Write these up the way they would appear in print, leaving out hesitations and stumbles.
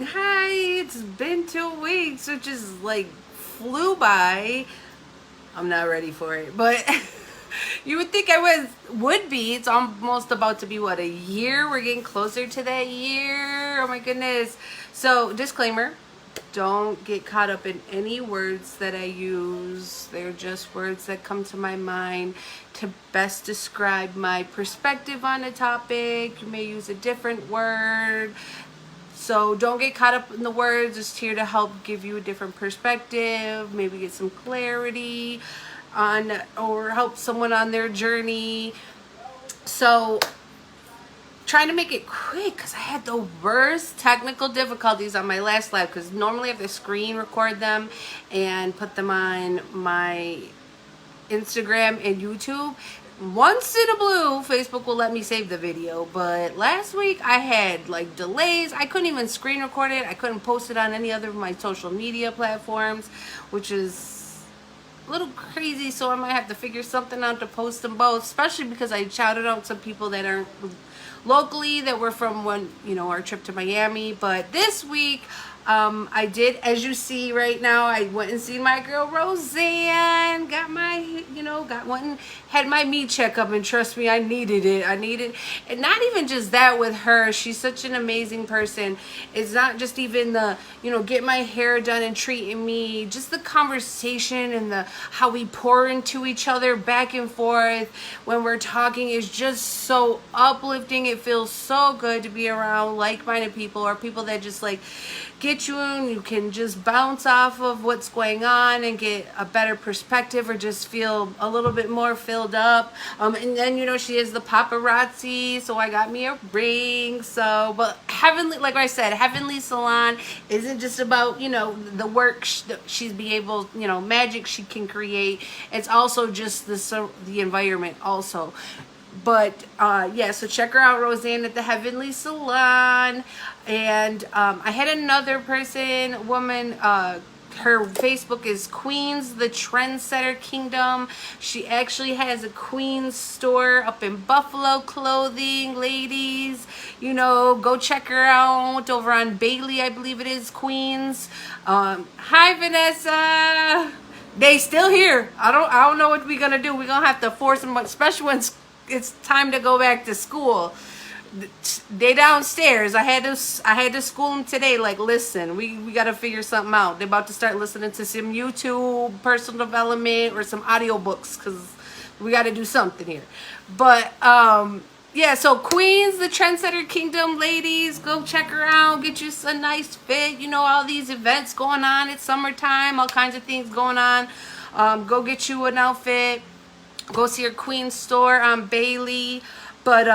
Hi, it's been 2 weeks, which is like flew by. I'm not ready for it, but you would think would be. It's almost about to be what, a year? We're getting closer to that year. Oh my goodness. So, disclaimer, don't get caught up in any words that I use. They're just words that come to my mind to best describe my perspective on a topic. You may use a different word. So don't get caught up in the words. It's here to help give you a different perspective, maybe get some clarity on, or help someone on their journey. So trying to make it quick because I had the worst technical difficulties on my last live, because normally I have to screen record them and put them on my Instagram and YouTube. Once in a blue, Facebook will let me save the video, but last week I had like delays. I couldn't even screen record it. I couldn't post it on any other of my social media platforms, which is a little crazy. So I might have to figure something out to post them both, especially because I shouted out some people that aren't locally, that were from our trip to Miami. But this week I did, as you see right now, I went and seen my girl Roseanne, got my, had my meat checkup, and trust me, I needed it. And not even just that with her. She's such an amazing person. It's not just even the, get my hair done and treating me, just the conversation and how we pour into each other back and forth when we're talking is just so uplifting. It feels so good to be around like-minded people, or people that just like get you and you can just bounce off of what's going on and get a better perspective, or just feel a little bit more filled up. And then she is the paparazzi, so I got me a ring. So, but heavenly, like I said, ●𝗏𝚙𝚎 isn't just about the work she's be able, magic she can create. It's also just the environment also. But yeah, so check her out, Roseanne, at the Heavenly Salon. And I had another woman, her Facebook is Queens, the Trendsetter Kingdom. She actually has a Queens store up in Buffalo Clothing, ladies. Go check her out over on Bailey, I believe it is, Queens. Hi, Vanessa. They still here. I don't know what we're gonna do. We're gonna have to force them, especially when it's time to go back to school. They downstairs. I had to school them today. Like, listen, we got to figure something out. They're about to start listening to some YouTube personal development or some audiobooks, because we got to do something here. But yeah, so Queens, the Trendsetter Kingdom, ladies, go check her out. Get you a nice fit. All these events going on. It's summertime. All kinds of things going on. Go get you an outfit. Go see her Queens store on Bailey. But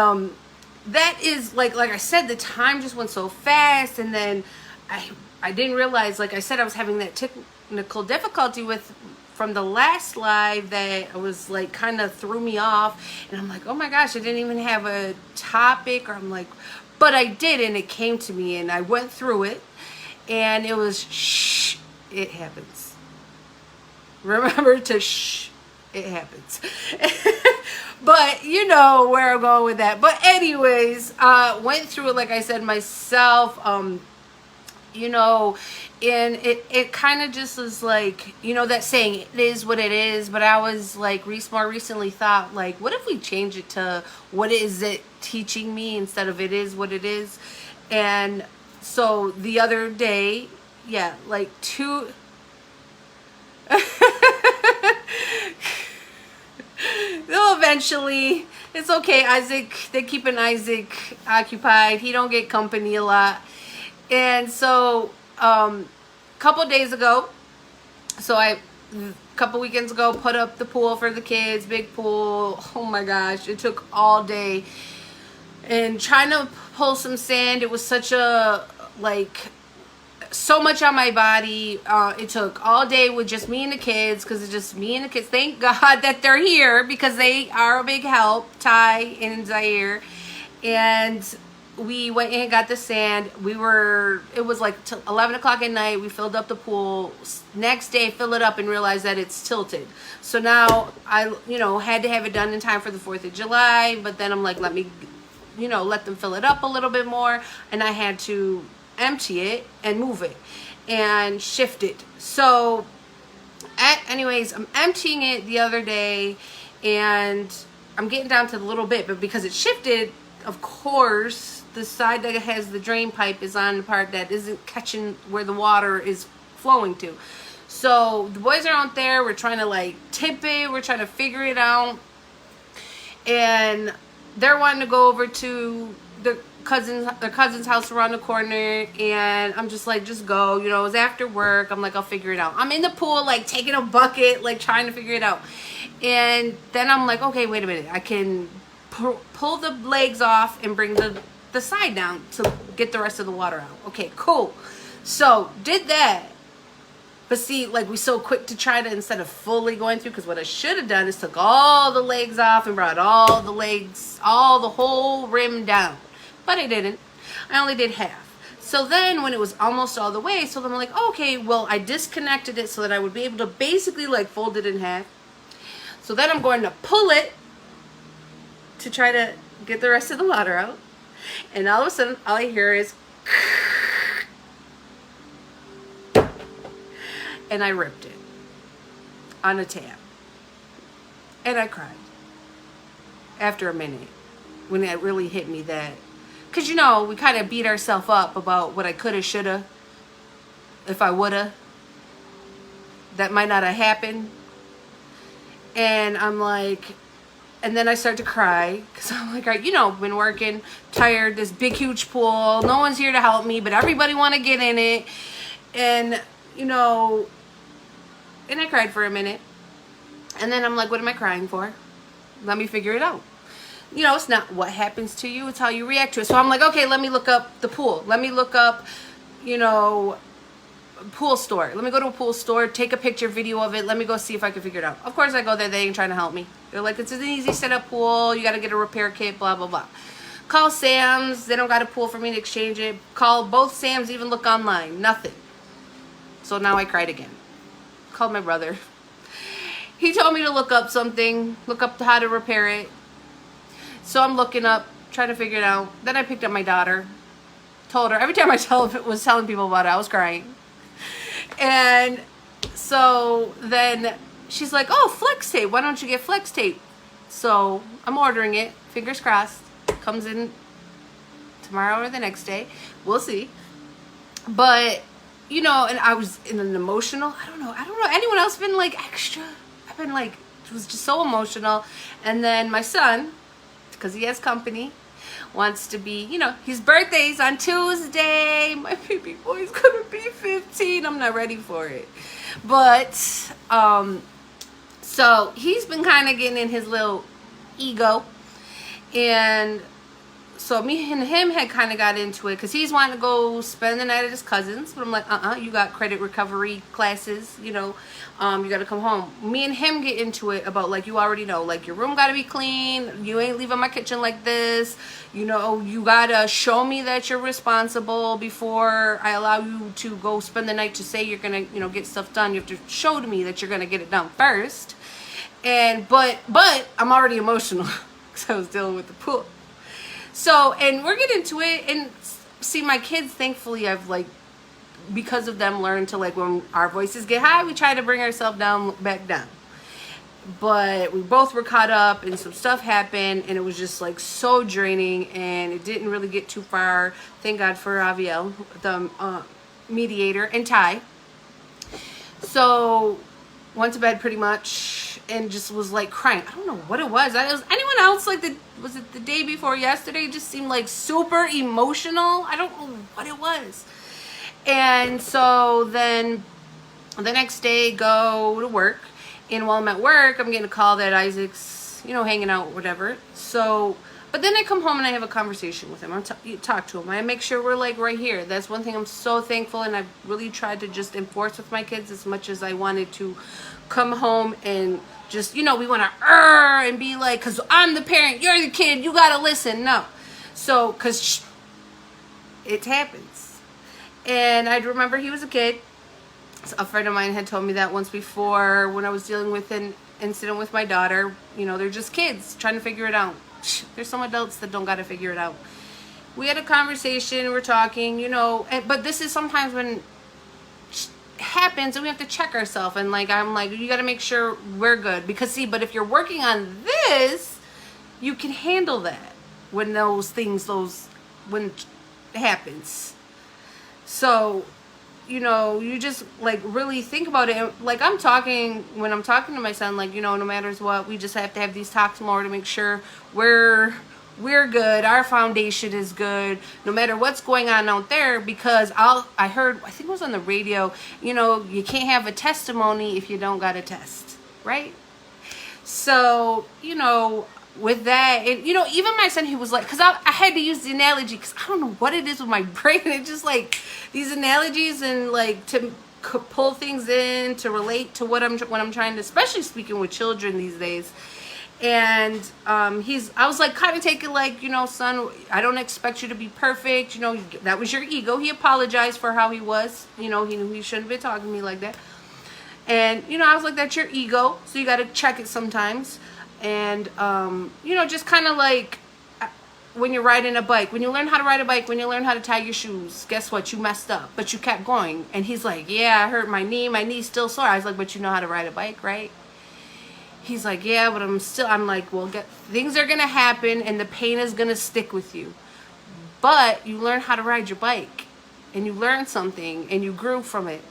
that is, like I said, the time just went so fast. And then I didn't realize, like I said, I was having that technical difficulty from the last live that I was like kind of threw me off. And I'm like, oh my gosh, I didn't even have a topic. Or I'm like, but I did, and it came to me, and I went through it, and it was shh, it happens. Remember to shh, it happens. But you know where I'm going with that. But anyways, went through it, like I said, myself. And it kind of just was like, that saying, it is what it is. But I was like, more recently thought, like, what if we change it to what is it teaching me, instead of it is what it is? And so the other day, yeah, like eventually, it's okay. Isaac, they're keeping Isaac occupied. He don't get company a lot. And so couple days ago, a couple weekends ago, put up the pool for the kids, big pool. Oh my gosh, it took all day. And trying to pull some sand, it was such a, so much on my body. It took all day with just me and the kids, because it's just me and the kids. Thank God that they're here, because they are a big help, Ty and Zaire. And we went and got the sand. It was like 11 o'clock at night. We filled up the pool. Next day, fill it up and realize that it's tilted. So now I, had to have it done in time for the 4th of July. But then I'm like, let them fill it up a little bit more. And I had to empty it and move it and shift it. So anyways, I'm emptying it the other day and I'm getting down to the little bit, but because it shifted, of course, the side that has the drain pipe is on the part that isn't catching where the water is flowing to. So the boys are out there, we're trying to like tip it, we're trying to figure it out. And they're wanting to go over to their cousin's house around the corner, and I'm just like, just go, you know, it was after work. I'm like, I'll figure it out. I'm in the pool, like taking a bucket, like trying to figure it out. And then I'm like, okay, wait a minute. I can pull the legs off and bring the side down to get the rest of the water out. Okay, cool. So did that. But see, like, we so quick to try to, instead of fully going through, because what I should have done is took all the legs off and brought all the legs, the whole rim down. But I didn't. I only did half. So then when it was almost all the way, so then I'm like, okay, well, I disconnected it so that I would be able to basically like fold it in half. So then I'm going to pull it to try to get the rest of the water out. And all of a sudden, all I hear is and I ripped it on a tap. And I cried after a minute when it really hit me that, because, you know, we kind of beat ourselves up about what I coulda, shoulda, if I woulda. That might not have happened. And I'm like, and then I start to cry because I'm like, all right, you know, been working, tired, this big, huge pool. No one's here to help me, but everybody want to get in it. And, you know, and I cried for a minute. And then I'm like, what am I crying for? Let me figure it out. You know, it's not what happens to you, it's how you react to it. So I'm like, okay, let me look up the pool. Let me look up, you know, pool store. Let me go to a pool store, take a picture, video of it. Let me go see if I can figure it out. Of course I go there, they ain't trying to help me. They're like, it's an easy setup pool. You got to get a repair kit, blah, blah, blah. Call Sam's. They don't got a pool for me to exchange it. Call both Sam's, even look online. Nothing. So now I cried again. Called my brother. He told me to look up something, look up how to repair it. So I'm looking up, trying to figure it out. Then I picked up my daughter, told her. Every time I was telling people about it, I was crying. And so then she's like, oh, flex tape. Why don't you get flex tape? So I'm ordering it. Fingers crossed. Comes in tomorrow or the next day. We'll see. But, you know, and I was in an emotional, I don't know. Anyone else been like extra? I've been like, it was just so emotional. And then my son, because he has company, wants to be, you know, his birthday's on Tuesday. My baby boy's gonna be 15. I'm not ready for it. But, so he's been kind of getting in his little ego. And so me and him had kind of got into it because he's wanting to go spend the night at his cousin's. But I'm like, you got credit recovery classes, you know, you got to come home. Me and him get into it about, like, you already know, like, your room got to be clean. You ain't leaving my kitchen like this. You know, you got to show me that you're responsible before I allow you to go spend the night to say you're going to, you know, get stuff done. You have to show to me that you're going to get it done first. And, but I'm already emotional because I was dealing with the pool. So, and we're getting into it, and see, my kids, thankfully, I've, like, because of them, learned to, like, when our voices get high, we try to bring ourselves back down. But we both were caught up, and some stuff happened, and it was just, like, so draining, and it didn't really get too far. Thank God for Aviel, the mediator, and Ty. So, went to bed pretty much, and just was, like, crying. I don't know what it was. Anyone else, like, was it the day before yesterday? It just seemed, like, super emotional. I don't know what it was. And so then the next day, go to work. And while I'm at work, I'm getting a call that Isaac's, you know, hanging out, whatever. So, but then I come home and I have a conversation with him. I talk to him. I make sure we're, like, right here. That's one thing I'm so thankful, and I've really tried to just enforce with my kids as much as I wanted to come home and just, you know, we want to and be like, because I'm the parent, you're the kid, you got to listen. No. So, because it happens. And I remember he was a kid. A friend of mine had told me that once before when I was dealing with an incident with my daughter. You know, they're just kids trying to figure it out. There's some adults that don't got to figure it out. we had a conversation, we're talking, you know, but this is sometimes when happens and we have to check ourselves, and like I'm like, you got to make sure we're good, because see, but if you're working on this, you can handle that when those things, when it happens. So, you know, you just like really think about it. Like when I'm talking to my son, like, you know, no matter what, we just have to have these talks more to make sure we're good, our foundation is good, no matter what's going on out there. Because I heard, I think it was on the radio, you know, you can't have a testimony if you don't got a test, right? So, you know, with that, and you know, even my son, he was like, because I had to use the analogy, because I don't know what it is with my brain. It's just like these analogies, and like to pull things in to relate to what I'm trying to, especially speaking with children these days. And I was like, kind of take it like, you know, son, I don't expect you to be perfect. You know, that was your ego. He apologized for how he was. You know, he shouldn't have been talking to me like that. And, you know, I was like, that's your ego. So you got to check it sometimes. And, you know, just kind of like when you're riding a bike, when you learn how to ride a bike, when you learn how to tie your shoes, guess what? You messed up, but you kept going. And he's like, yeah, I hurt my knee. My knee's still sore. I was like, but you know how to ride a bike, right? He's like, yeah, but I'm like, well, things are going to happen and the pain is going to stick with you. But you learn how to ride your bike and you learned something and you grew from it.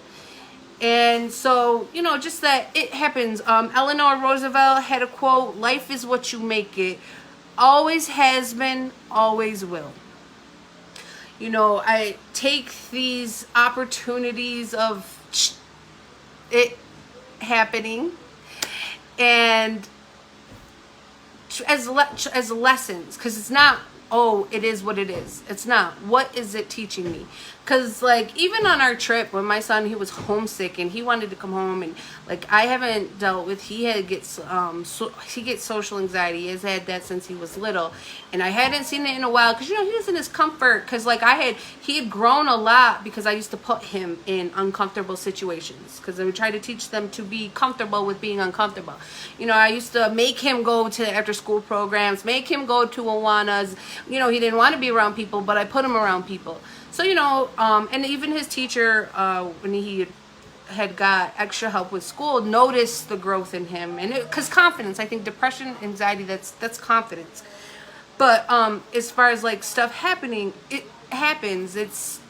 And so, you know, just that it happens. Eleanor Roosevelt had a quote, life is what you make it. Always has been, always will. You know, I take these opportunities of it happening and as lessons, because it's not, oh, it is what it is. It's not, what is it teaching me? Because like even on our trip, when my son, he was homesick and he wanted to come home, and like I haven't dealt with, he gets social anxiety. He has had that since he was little, and I hadn't seen it in a while, because you know, he was in his comfort, because like he had grown a lot, because I used to put him in uncomfortable situations, because I would try to teach them to be comfortable with being uncomfortable. You know, I used to make him go to after school programs, make him go to Awanas. You know, he didn't want to be around people, but I put him around people. So, you know, and even his teacher, when he had got extra help with school, noticed the growth in him. And because confidence, I think depression, anxiety, that's confidence. But as far as like stuff happening, it happens. It's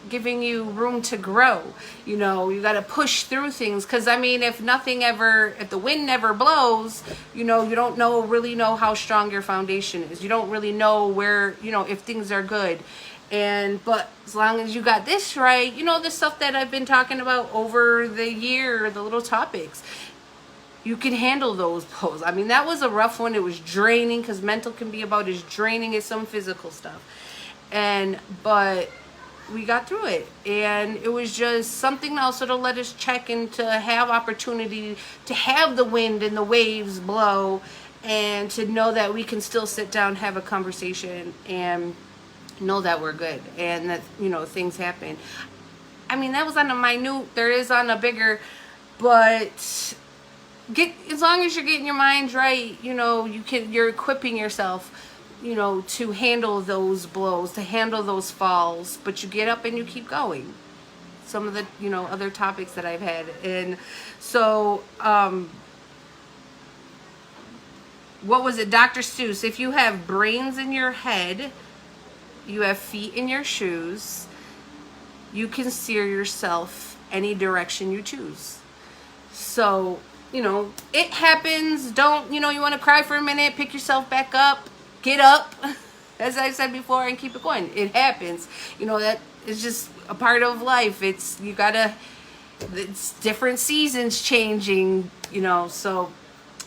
giving you room to grow. You know, you got to push through things. Because, I mean, if the wind never blows, you know, you don't really know how strong your foundation is. You don't really know where, you know, if things are good. But as long as you got this right, you know, the stuff that I've been talking about over the year, the little topics, you can handle those blows. I mean, that was a rough one. It was draining, because mental can be about as draining as some physical stuff. But we got through it, and it was just something also to let us check and to have opportunity to have the wind and the waves blow, and to know that we can still sit down, have a conversation, and know that we're good, and that, you know, things happen. I mean, that was on a minute, there is on a bigger, but as long as you're getting your mind right, you know, you're equipping yourself, you know, to handle those blows, to handle those falls, but you get up and you keep going. Some of the, you know, other topics that I've had. And so, what was it? Dr. Seuss, if you have brains in your head, you have feet in your shoes, you can steer yourself any direction you choose. So, you know, it happens. Don't, you know, you want to cry for a minute, pick yourself back up, get up, as I said before, and keep it going. It happens. You know, that is just a part of life. It's different seasons changing, you know. So,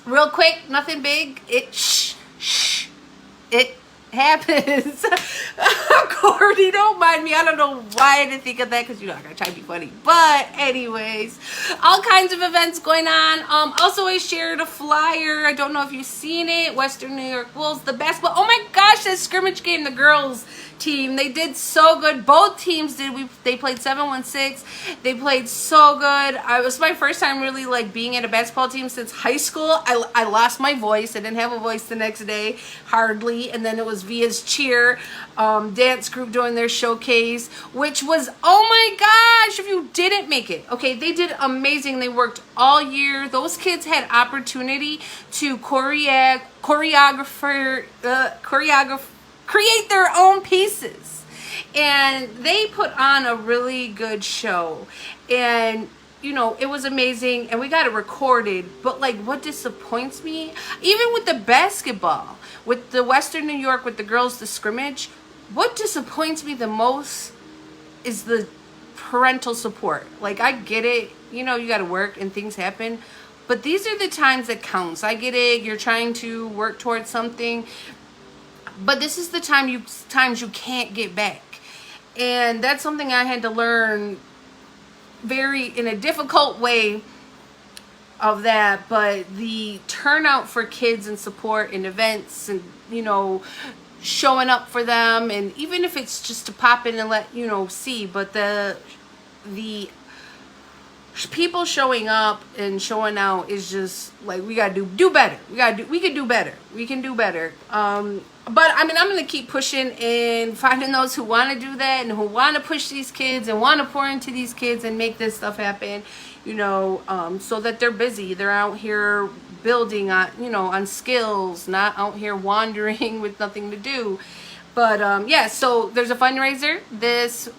real quick, nothing big. It happens. Cordy, don't mind me. I don't know why I didn't think of that, because, you know, I gotta try to be funny. But anyways, all kinds of events going on. Also, I shared a flyer. I don't know if you've seen it. Western New York Wolves, the basketball. Oh my gosh, that scrimmage game, the girls team. They did so good. Both teams did. They played 7-1-6. They played so good. It was my first time really like being at a basketball team since high school. I lost my voice. I didn't have a voice the next day, hardly. And then it was Via's cheer dance group doing their showcase, which was, oh my gosh, if you didn't make it. Okay, they did amazing. They worked all year. Those kids had opportunity to create their own pieces, and they put on a really good show. And you know, it was amazing, and we got it recorded. But like, what disappoints me, even with the basketball, with the Western New York, with the girls, the scrimmage, what disappoints me the most is the parental support. Like, I get it, you know, you got to work and things happen, but these are the times that counts. I get it, you're trying to work towards something, but this is the times you can't get back. And that's something I had to learn in a difficult way of that. But the turnout for kids and support and events, and you know, showing up for them, and even if it's just to pop in and let you know see, but the people showing up and showing out is just like, we gotta do better. We can do better. We can do better. But I mean, I'm gonna keep pushing and finding those who want to do that and who want to push these kids and want to pour into these kids and make this stuff happen, you know, so that they're busy. They're out here building on, you know, on skills, not out here wandering with nothing to do. But yeah, so there's a fundraiser this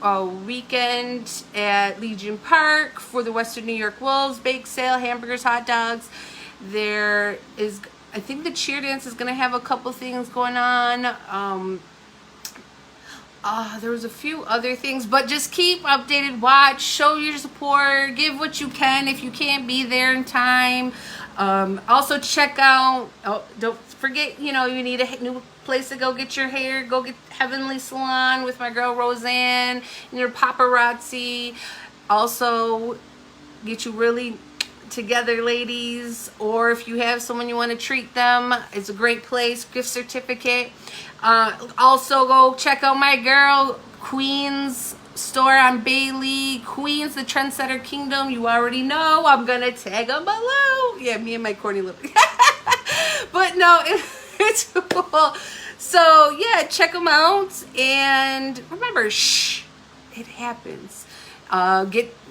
weekend at Legion Park for the Western New York Wolves. Bake sale, hamburgers, hot dogs. There is, I think the cheer dance is going to have a couple things going on. There was a few other things, but just keep updated, watch, show your support, give what you can if you can't be there in time. Also check out, don't forget, you know, you need a new place to go get your hair. Go get Heavenly Salon with my girl Roseanne and your paparazzi. Also get you really together, ladies, or if you have someone you want to treat them, it's a great place. Gift certificate. Also go check out my girl Queen's store on Bailey. Queens, the Trendsetter Kingdom. You already know. I'm gonna tag them below. Yeah, me and my corny little but no, it's cool. So yeah, check them out, and remember, shh, it happens.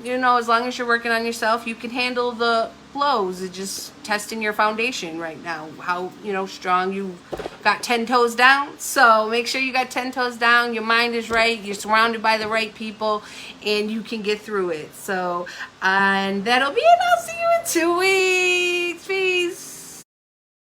You know, as long as you're working on yourself, you can handle the blows. It's just testing your foundation right now, how, you know, strong you got 10 toes down. So make sure you got 10 toes down, your mind is right, you're surrounded by the right people, and you can get through it. So, and that'll be it. I'll see you in 2 weeks. Peace.